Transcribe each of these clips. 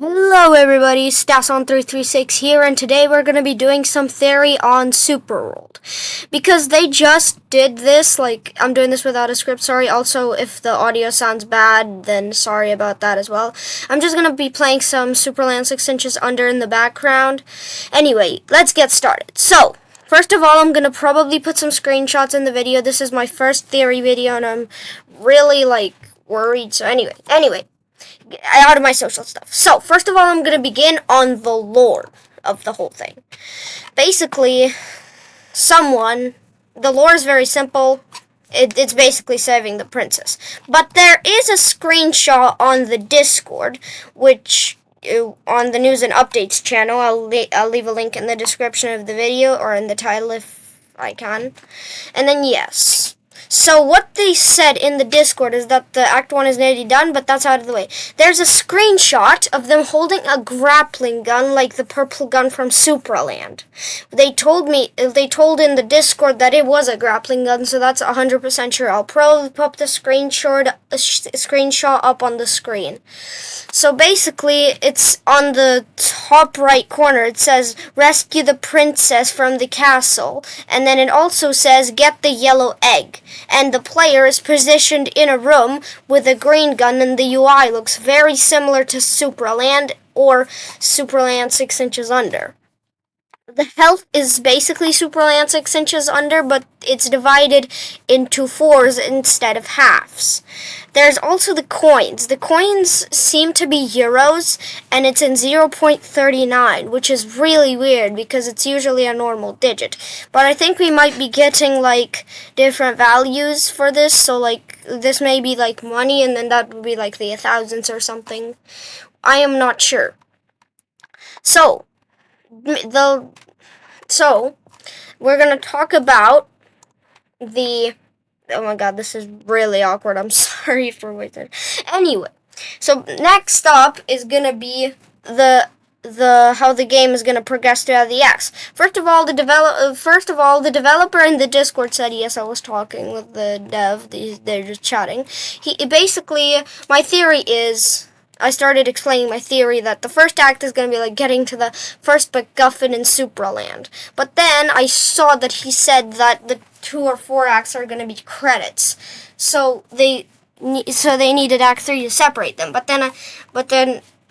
Hello everybody, Stasson336 here, and today we're going to be doing some theory on Superworld. Because they just did this, I'm doing this without a script, sorry. Also, if the audio sounds bad, then sorry about that as well. I'm just going to be playing some Superland 6 inches under in the background. Anyway, let's get started. So, first of all, I'm going to probably put some screenshots in the video. This is my first theory video, and I'm really, worried. So anyway. Out of my social stuff. So, first of all, I'm going to begin on the lore of the whole thing. Basically, the lore is very simple. It's basically saving the princess. But there is a screenshot on the Discord, which, on the news and updates channel, I'll leave a link in the description of the video, or in the title if I can. And then, yes. So what they said in the Discord is that the Act 1 is nearly done, but that's out of the way. There's a screenshot of them holding a grappling gun like the purple gun from Supraland. They told in the Discord that it was a grappling gun, so that's 100% sure. I'll probably put the screenshot up on the screen. So basically, it's on the top right corner. It says, rescue the princess from the castle. And then it also says, get the yellow egg. And the player is positioned in a room with a green gun, and the UI looks very similar to Supraland or Supraland 6 inches under. The health is basically Supraland 6 inches under, but it's divided into fours instead of halves. There's also the coins. The coins seem to be euros, and it's in 0.39, which is really weird because it's usually a normal digit. But I think we might be getting, different values for this, so, this may be, money, and then that would be, the thousands or something. I am not sure. So we're going to talk about oh my god, this is really awkward. I'm sorry for waiting. Anyway, so next up is going to be how the game is going to progress throughout the acts. First of all, the developer in the Discord said, yes, I was talking with the dev. They're just chatting. My theory is, I started explaining my theory that the first act is going to be getting to the first MacGuffin in Supraland. But then I saw that he said that the 2 or 4 acts are going to be credits. So they needed Act 3 to separate them. But then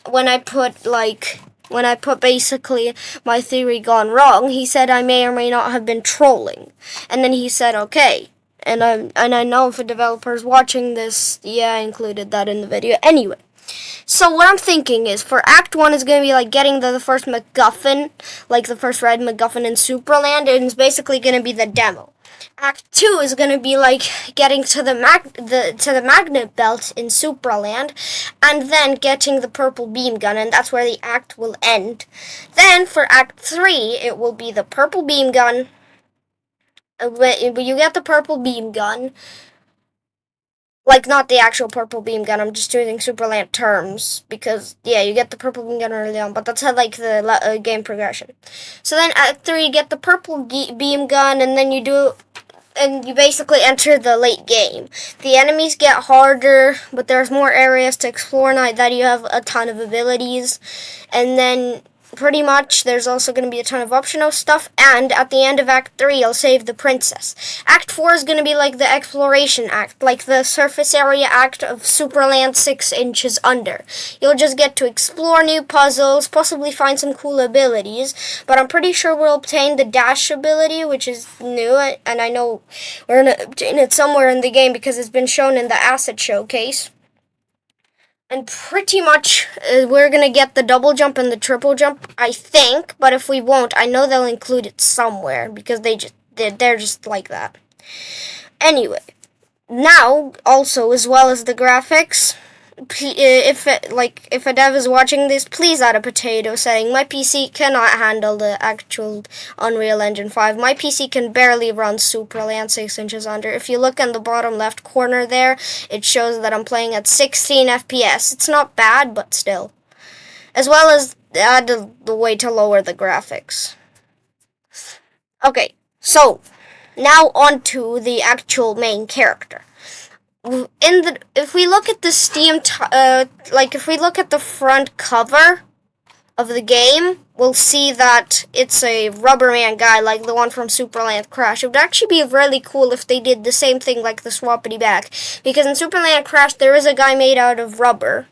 when I put basically my theory gone wrong, he said I may or may not have been trolling. And then he said, okay. And I know if a developer is watching this, yeah, I included that in the video. Anyway. So what I'm thinking is, for Act 1 is going to be the first MacGuffin, the first red MacGuffin in Supraland, and it's basically going to be the demo. Act 2 is going to be getting to the magnet belt in Supraland, and then getting the purple beam gun, and that's where the act will end. Then for Act 3, it will be the purple beam gun. You get the purple beam gun. Not the actual purple beam gun, I'm just using Superland terms, because, yeah, you get the purple beam gun early on, but that's how, the game progression. So then, at 3, you get the purple beam gun, and then you basically enter the late game. The enemies get harder, but there's more areas to explore now that you have a ton of abilities, and then pretty much, there's also going to be a ton of optional stuff, and at the end of Act 3, you'll save the princess. Act 4 is going to be the exploration act, the surface area act of Supraland 6 inches under. You'll just get to explore new puzzles, possibly find some cool abilities, but I'm pretty sure we'll obtain the dash ability, which is new, and I know we're going to obtain it somewhere in the game because it's been shown in the asset showcase. And pretty much, we're going to get the double jump and the triple jump, I think. But if we won't, I know they'll include it somewhere, because they're just like that. Anyway, now, also, as well as the graphics, if a dev is watching this, please add a potato saying, my PC cannot handle the actual Unreal Engine 5. My PC can barely run Supraland 6 inches under. If you look in the bottom left corner there, it shows that I'm playing at 16 FPS. It's not bad, but still. As well as add the way to lower the graphics. Okay, so, now on to the actual main character. if we look at the if we look at the front cover of the game, we'll see that it's a rubber man guy like the one from Superland Crash. It would actually be really cool if they did the same thing like the swappity back, because in Superland Crash there is a guy made out of rubber.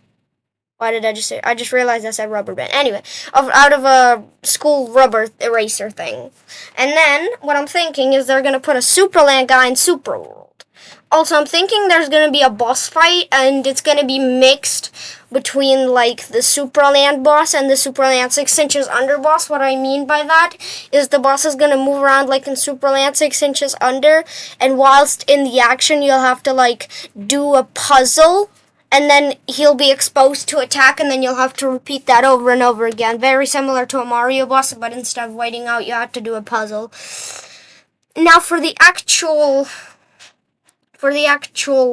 Why did I just say? I just realized I said rubber band. Anyway, out of a school rubber eraser thing. And then what I'm thinking is they're gonna put a Superland guy in Super World. Also, I'm thinking there's gonna be a boss fight, and it's gonna be mixed between like the Superland boss and the Superland 6 inches under boss. What I mean by that is the boss is gonna move around like in Superland 6 inches under, and whilst in the action, you'll have to like do a puzzle. And then he'll be exposed to attack, and then you'll have to repeat that over and over again. Very similar to a Mario boss, but instead of waiting out, you have to do a puzzle. Now, for the actual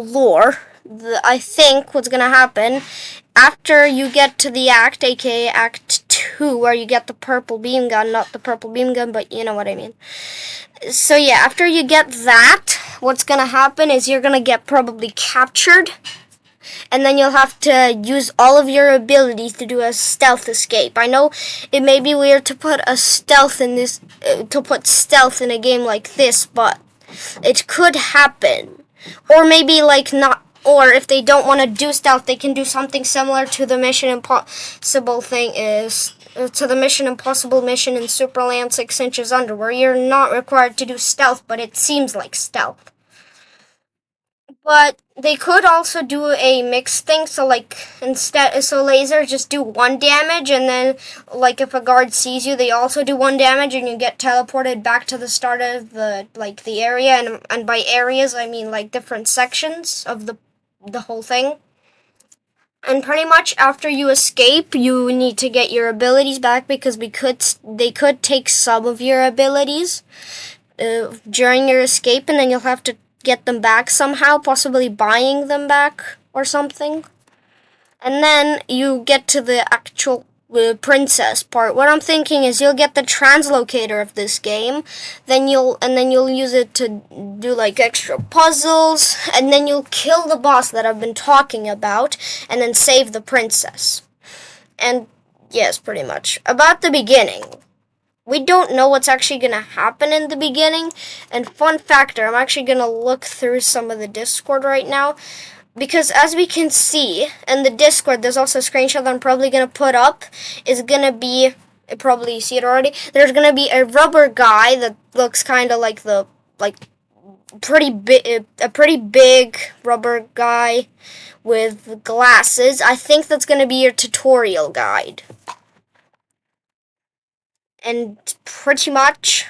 lore, I think what's gonna happen after you get to the act, aka Act 2, where you get the purple beam gun, not the purple beam gun, but you know what I mean. So yeah, after you get that, what's gonna happen is you're gonna get probably captured. And then you'll have to use all of your abilities to do a stealth escape. I know it may be weird to put stealth in a game like this, but it could happen. Or maybe like not. Or if they don't want to do stealth, they can do something similar to the Mission Impossible to the Mission Impossible mission in Superland 6 inches under, where you're not required to do stealth, but it seems like stealth. But they could also do a mixed thing, so lasers just do 1 damage, and then like if a guard sees you, they also do 1 damage, and you get teleported back to the start of the area, and by areas I mean like different sections of the whole thing. And pretty much after you escape, you need to get your abilities back, because they could take some of your abilities during your escape, and then you'll have to get them back somehow, possibly buying them back or something. And then you get to the actual princess part. What I'm thinking is you'll get the translocator of this game, then you'll use it to do like extra puzzles, and then you'll kill the boss that I've been talking about, and then save the princess. And yes, pretty much. About the beginning. We don't know what's actually going to happen in the beginning. And fun factor, I'm actually going to look through some of the Discord right now. Because as we can see in the Discord, there's also a screenshot that I'm probably going to put up. Is going to be, probably see it already. There's going to be a rubber guy that looks kind of like a pretty big rubber guy with glasses. I think that's going to be your tutorial guide. And pretty much,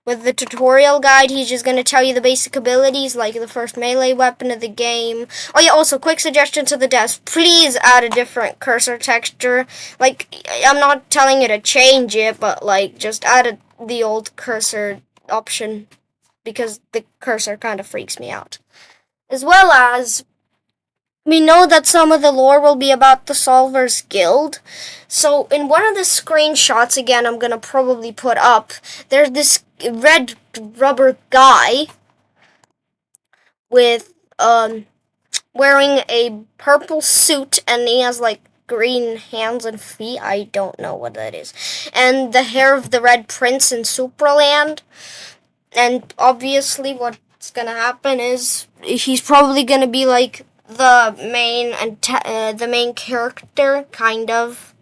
with the tutorial guide, he's just going to tell you the basic abilities, like the first melee weapon of the game. Oh yeah, also, quick suggestion to the devs, please add a different cursor texture. Like, I'm not telling you to change it, but like, just add the old cursor option, because the cursor kind of freaks me out. As well as, we know that some of the lore will be about the Solvers Guild. So in one of the screenshots, again, I'm going to probably put up, there's this red rubber guy with wearing a purple suit, and he has like green hands and feet. I don't know what that is. And the hair of the Red Prince in Supraland. And obviously what's going to happen is he's probably going to be like the main character, kind of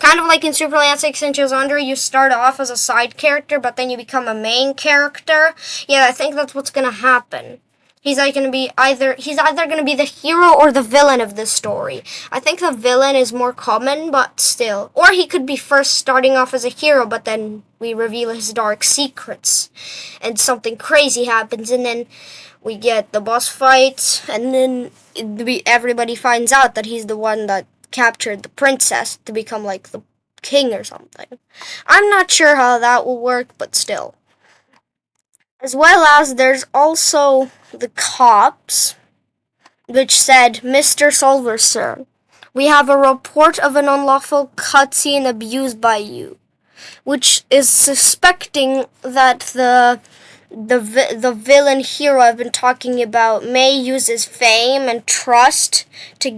like in Superland 6 inches under. You start off as a side character, but then you become a main character. Yeah, I think that's what's gonna happen. He's either gonna be the hero or the villain of this story. I think the villain is more common, but still. Or he could be first starting off as a hero, but then we reveal his dark secrets, and something crazy happens, and then we get the boss fight, and then everybody finds out that he's the one that captured the princess to become like the king or something. I'm not sure how that will work, but still. As well as there's also the cops, which said, "Mr. Solver, sir, we have a report of an unlawful cutscene abused by you," which is suspecting that the the villain hero I've been talking about may use his fame and trust to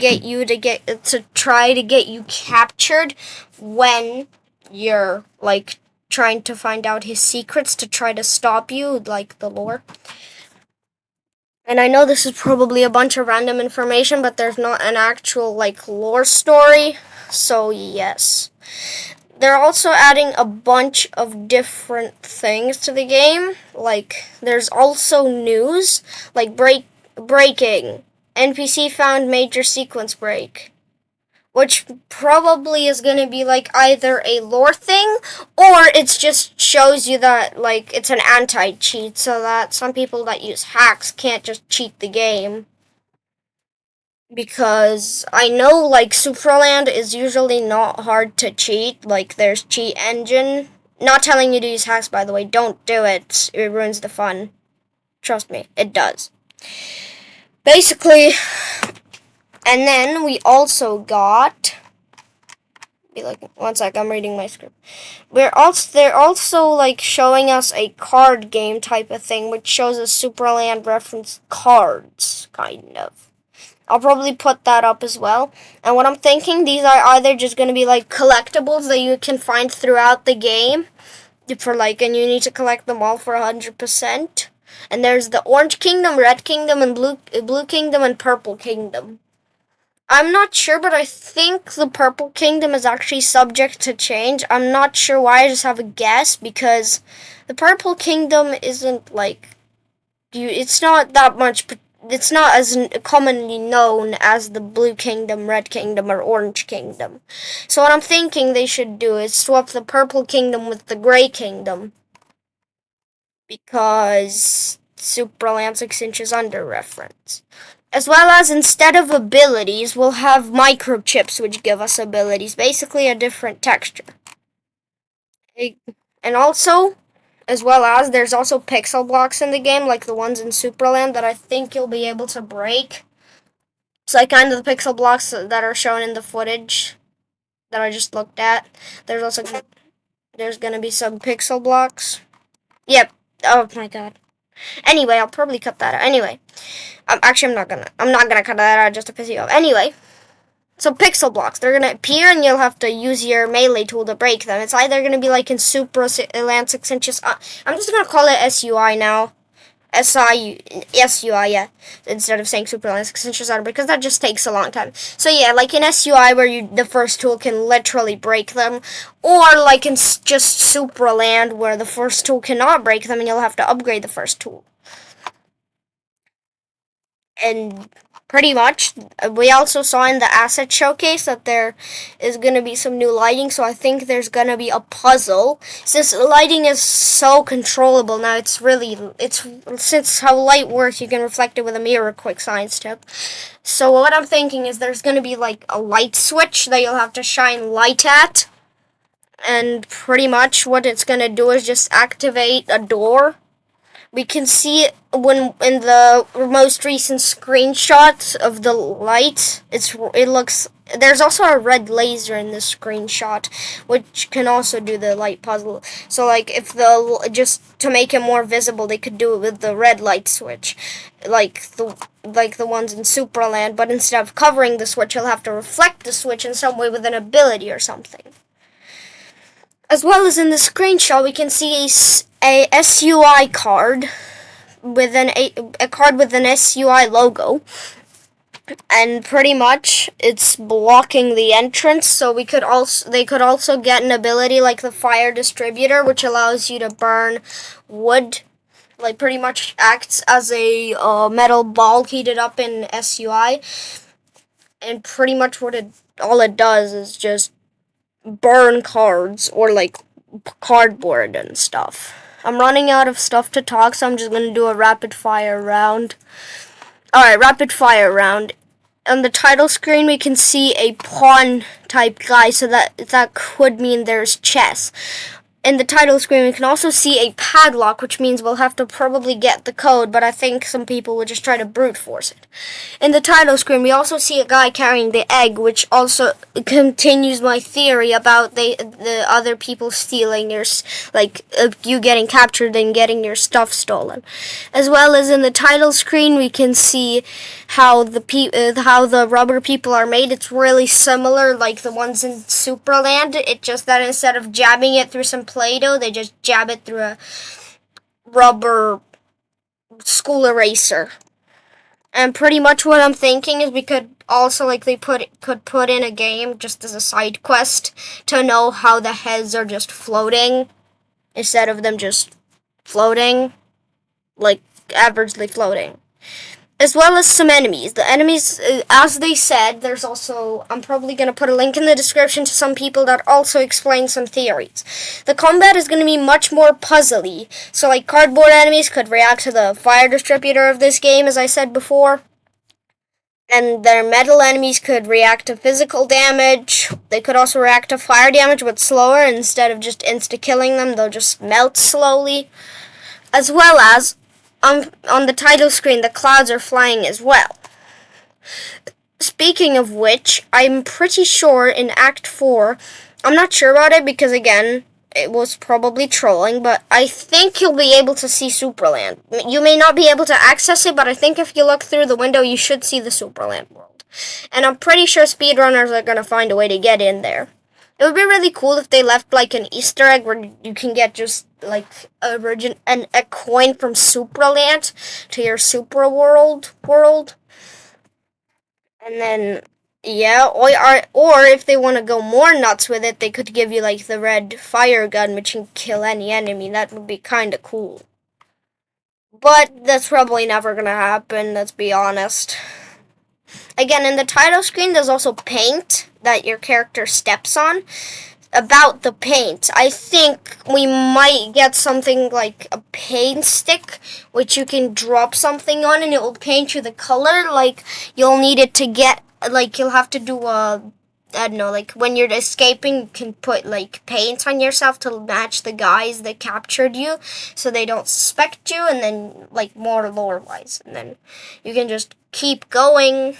try to get you captured when you're like trying to find out his secrets to try to stop you, like the lore. And I know this is probably a bunch of random information, but there's not an actual like lore story. So yes. They're also adding a bunch of different things to the game. Like there's also news, like breaking. NPC found major sequence break. Which probably is going to be like either a lore thing or it just shows you that like it's an anti-cheat so that some people that use hacks can't just cheat the game. Because I know like Supraland is usually not hard to cheat. Like there's cheat engine. Not telling you to use hacks, by the way. Don't do it. It ruins the fun. Trust me, it does. Basically, and then we also got. Be like 1 sec, I'm reading my script. They're also like showing us a card game type of thing, which shows us Supraland reference cards, kind of. I'll probably put that up as well. And what I'm thinking, these are either just going to be like collectibles that you can find throughout the game for like, and you need to collect them all for 100%. And there's the Orange Kingdom, Red Kingdom, and Blue Kingdom, and Purple Kingdom. I'm not sure, but I think the Purple Kingdom is actually subject to change. I'm not sure why, I just have a guess, because the Purple Kingdom isn't like, it's not that much, it's not as commonly known as the Blue Kingdom, Red Kingdom, or Orange Kingdom. So what I'm thinking they should do is swap the Purple Kingdom with the Gray Kingdom. Because Supraland 6 inches under reference. As well as instead of abilities, we'll have microchips which give us abilities. Basically a different texture. And also, as well as, there's also pixel blocks in the game, like the ones in Supraland, that I think you'll be able to break. It's like kind of the pixel blocks that are shown in the footage that I just looked at. There's going to be some pixel blocks. Yep. Oh my god. Anyway, I'll probably cut that out. Anyway. Actually, I'm not gonna cut that out just to piss you off. Anyway. So pixel blocks, they're gonna appear and you'll have to use your melee tool to break them. It's either gonna be like in Supra Land 6 inches. I'm just gonna call it SUI now. SUI, yeah. Instead of saying Super Land 6 inches under, because that just takes a long time. So yeah, like in SUI where the first tool can literally break them, or like in just Super Land where the first tool cannot break them and you'll have to upgrade the first tool. And pretty much, we also saw in the asset showcase that there is going to be some new lighting, so I think there's going to be a puzzle. Since lighting is so controllable now, since how light works, you can reflect it with a mirror, quick science tip. So what I'm thinking is there's going to be like a light switch that you'll have to shine light at, and pretty much what it's going to do is just activate a door. We can see it when in the most recent screenshot of the light. There's also a red laser in this screenshot, which can also do the light puzzle. So like just to make it more visible, they could do it with the red light switch, like the ones in Supraland. But instead of covering the switch, you'll have to reflect the switch in some way with an ability or something. As well as in the screenshot, we can see a SUI card with a card with an SUI logo, and pretty much it's blocking the entrance. So they could also get an ability like the fire distributor, which allows you to burn wood. Like pretty much acts as a metal ball heated up in SUI, and pretty much all it does is just burn cards or like cardboard and stuff. I'm running out of stuff to talk, so I'm just gonna do a rapid fire round. Alright, rapid fire round. On the title screen we can see a pawn type guy, so that could mean there's chess. in the title screen, we can also see a padlock, which means we'll have to probably get the code, but I think some people will just try to brute force it. In the title screen, we also see a guy carrying the egg, which also continues my theory about the other people stealing your, you getting captured and getting your stuff stolen. As well as in the title screen, we can see how the rubber people are made. It's really similar, like the ones in Supraland. It's just that instead of jabbing it through some Play-Doh, they just jab it through a rubber school eraser. And pretty much what I'm thinking is we could also could put in a game just as a side quest to know how the heads are just floating instead of them just floating, like averagely floating. As well as some enemies. The enemies, as they said, there's also, I'm probably going to put a link in the description to some people that also explain some theories. The combat is going to be much more puzzly. So like cardboard enemies could react to the fire distributor of this game, as I said before. And their metal enemies could react to physical damage. They could also react to fire damage, but slower. Instead of just insta-killing them, they'll just melt slowly. As well as, on the title screen, the clouds are flying as well. Speaking of which, I'm pretty sure in Act 4, I'm not sure about it because, again, it was probably trolling, but I think you'll be able to see Supraland. You may not be able to access it, but I think if you look through the window, you should see the Supraland world. And I'm pretty sure speedrunners are going to find a way to get in there. It would be really cool if they left like an Easter egg where you can get just like a coin from Supraland to your Supra world. And then, yeah, or if they want to go more nuts with it, they could give you like the red fire gun, which can kill any enemy. That would be kind of cool. But that's probably never going to happen, let's be honest. Again, in the title screen, there's also paint that your character steps on. About the paint, I think we might get something like a paint stick, which you can drop something on and it will paint you the color. Like, you'll need it to get, like, you'll have to do I don't know, like, when you're escaping, you can put, like, paint on yourself to match the guys that captured you, so they don't suspect you, and then, like, more lore-wise. And then you can just keep going,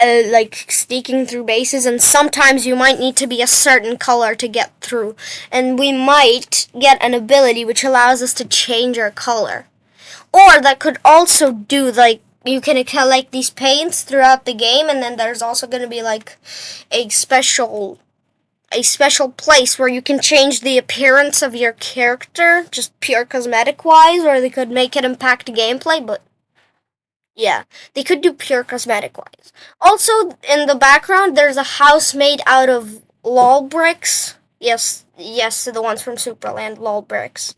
like sneaking through bases, and sometimes you might need to be a certain color to get through, and we might get an ability which allows us to change our color. Or that could also do, like, you can collect these paints throughout the game, and then there's also going to be like a special place where you can change the appearance of your character, just pure cosmetic wise, or they could make it impact gameplay, but yeah, they could do pure cosmetic-wise. Also, in the background, there's a house made out of lol bricks. Yes, the ones from Supraland, lol bricks.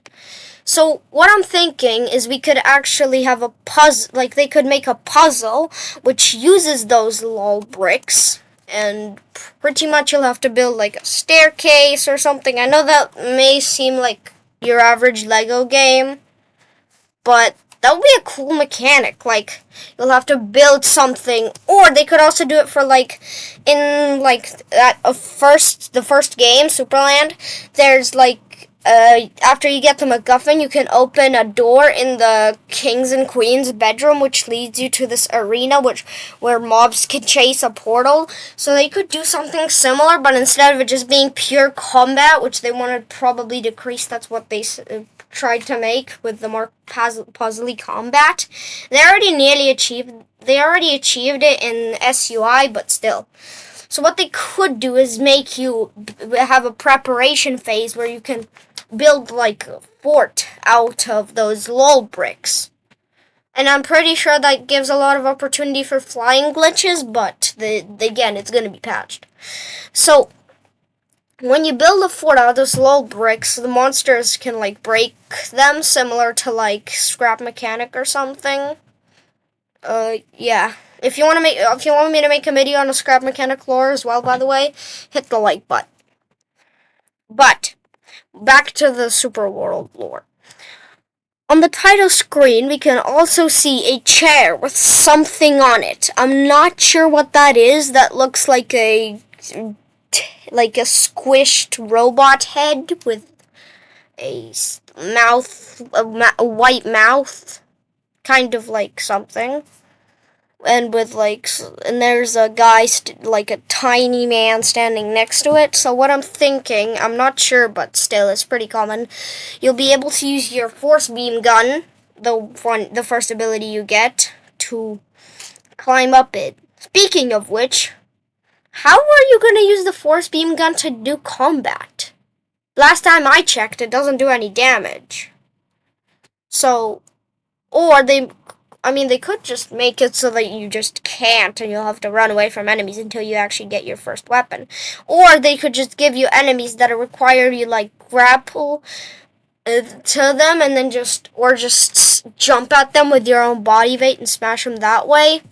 So, what I'm thinking is we could actually have a puzzle, like they could make a puzzle which uses those lol bricks, and pretty much you'll have to build like a staircase or something. I know that may seem like your average Lego game, but that would be a cool mechanic. Like, you'll have to build something, or they could also do it for like in like the first game, Supraland. There's like after you get the MacGuffin, you can open a door in the king's and queen's bedroom, which leads you to this arena, where mobs can chase a portal. So they could do something similar, but instead of it just being pure combat, which they want to probably decrease, that's what they tried to make with the more puzzly combat. They already achieved it in SUI, but still. So what they could do is make you have a preparation phase where you can build like a fort out of those lol bricks. And I'm pretty sure that gives a lot of opportunity for flying glitches, but again, it's going to be patched. So when you build a fort out of those lol bricks, the monsters can like break them, similar to like Scrap Mechanic or something. Yeah. If you want me to make a video on a Scrap Mechanic lore as well, by the way, hit the like button. But back to the Super World lore. On the title screen, we can also see a chair with something on it. I'm not sure what that is. That looks like a like a squished robot head with a mouth, a white mouth, kind of like something. And with and there's a guy, like a tiny man standing next to it. So what I'm thinking, I'm not sure, but still, it's pretty common. You'll be able to use your force beam gun, the first ability you get, to climb up it. Speaking of which, how are you gonna use the force beam gun to do combat? Last time I checked, it doesn't do any damage. So, or they could just make it so that you just can't and you'll have to run away from enemies until you actually get your first weapon. Or they could just give you enemies that require you grapple to them and then just jump at them with your own body weight and smash them that way.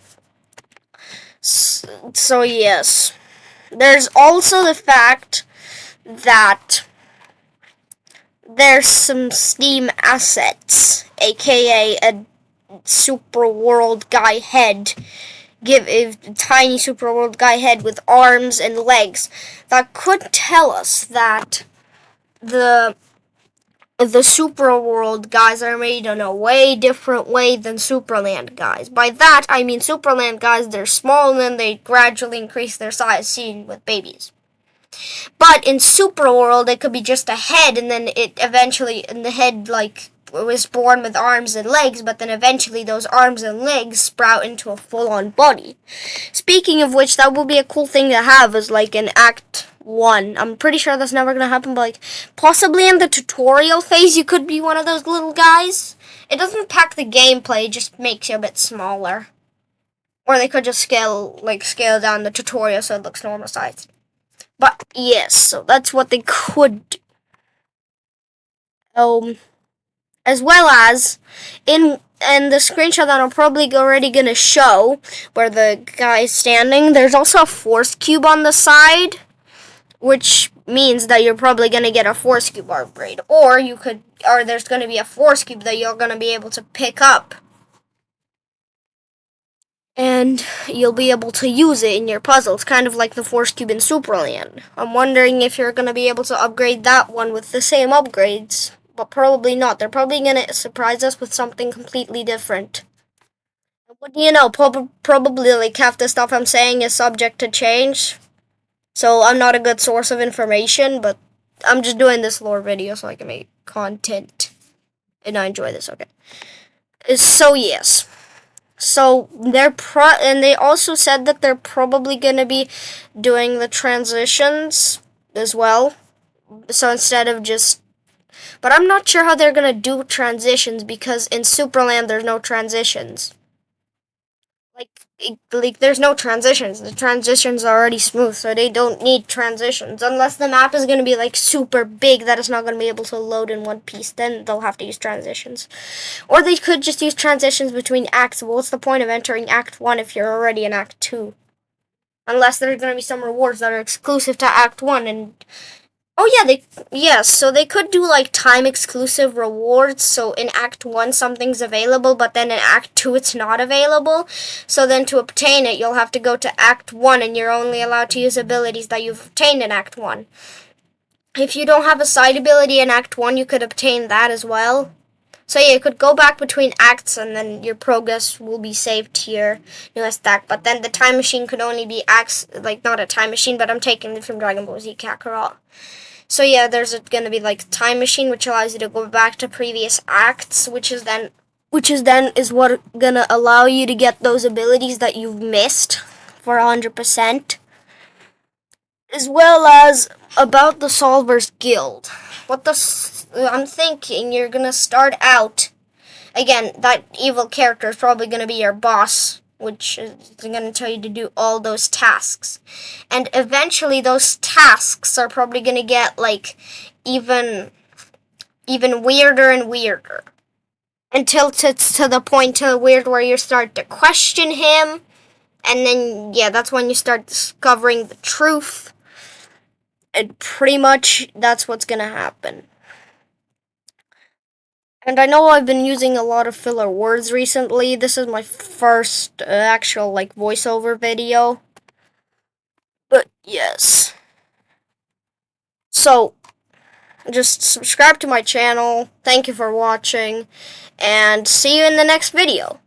So yes. There's also the fact that there's some Steam assets, aka a super world guy head, give a tiny super world guy head with arms and legs that could tell us that the super world guys are made in a way different way than Superland guys. By that I mean Superland guys, they're small and then they gradually increase their size, seen with babies. But in Super World, it could be just a head, and then the head was born with arms and legs, but then eventually those arms and legs sprout into a full-on body. Speaking of which, that would be a cool thing to have as in Act 1. I'm pretty sure that's never gonna happen, but possibly in the tutorial phase, you could be one of those little guys. It doesn't pack the gameplay, it just makes you a bit smaller. Or they could just scale down the tutorial so it looks normal sized. But yes, so that's what they could do. As well as in the screenshot that I'm probably already gonna show, where the guy's standing, there's also a force cube on the side, which means that you're probably gonna get a force cube upgrade, or there's gonna be a force cube that you're gonna be able to pick up. And you'll be able to use it in your puzzles, kind of like the Force Cube in Superland. I'm wondering if you're going to be able to upgrade that one with the same upgrades, but probably not. They're probably going to surprise us with something completely different. What do you know? Probably half the stuff I'm saying is subject to change, so I'm not a good source of information, but I'm just doing this lore video so I can make content, and I enjoy this, okay? So yes. So and they also said that they're probably gonna be doing the transitions as well. So instead of but I'm not sure how they're gonna do transitions because in Superland there's no transitions. There's no transitions. The transitions are already smooth, so they don't need transitions. Unless the map is going to be super big that it's not going to be able to load in one piece, then they'll have to use transitions. Or they could just use transitions between acts. Well, what's the point of entering Act 1 if you're already in Act 2? Unless there's going to be some rewards that are exclusive to Act 1 and... so they could do time exclusive rewards. So in Act 1 something's available, but then in Act 2 it's not available. So then to obtain it, you'll have to go to Act 1 and you're only allowed to use abilities that you've obtained in Act 1. If you don't have a side ability in Act 1, you could obtain that as well. So yeah, you could go back between acts and then your progress will be saved to your newest act. But then the time machine could only be acts, not a time machine, but I'm taking it from Dragon Ball Z Kakarot. So yeah, there's going to be time machine, which allows you to go back to previous acts, which is what gonna allow you to get those abilities that you've missed for 100%. As well as about the Solver's Guild. I'm thinking you're gonna start out, again, that evil character is probably gonna be your boss, which is going to tell you to do all those tasks. And eventually those tasks are probably going to get, even weirder and weirder. Until it's to the point where you start to question him. And then, yeah, that's when you start discovering the truth. And pretty much that's what's going to happen. And I know I've been using a lot of filler words recently. This is my first actual voiceover video. But yes. So, just subscribe to my channel. Thank you for watching, and see you in the next video.